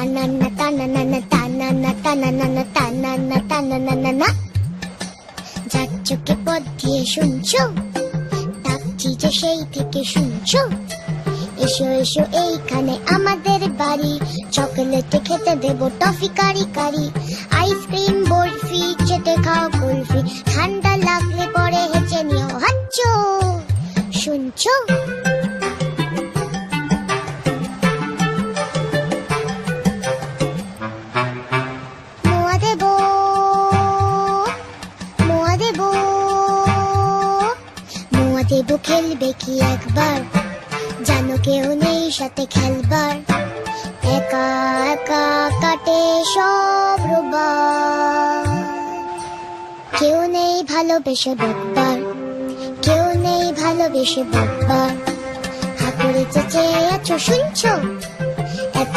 তানান্না তানানানা তানান্না তানানানা তানান্না তানানানা। যার চোখে পথ দিয়ে শুনছো, ডাকছি যে সেই থেকে শুনছো। এসো এসো এইখানে আমাদের বাড়ি, চকলেটে খেতে দেবো টফি কারি কারি। আইসক্রিম বরফি চেটে খাও কুলফি, ঠান্ডা লাগলে পরে হেঁচে নিও হাচ্চো। শুনছো? মোয়া দেবো, মোয়া দেবো, মোয়া দেবো খেলবে কি একবার, জানো কেউ নেই সাথে খেলবার। একা একা কাটে সব রোববার, কেউ নেই ভালোবেসে বকবার, কেউ নেই ভালোবেসে বকবার। হাতুড়ে চেঁচে আছো শুনছো? এত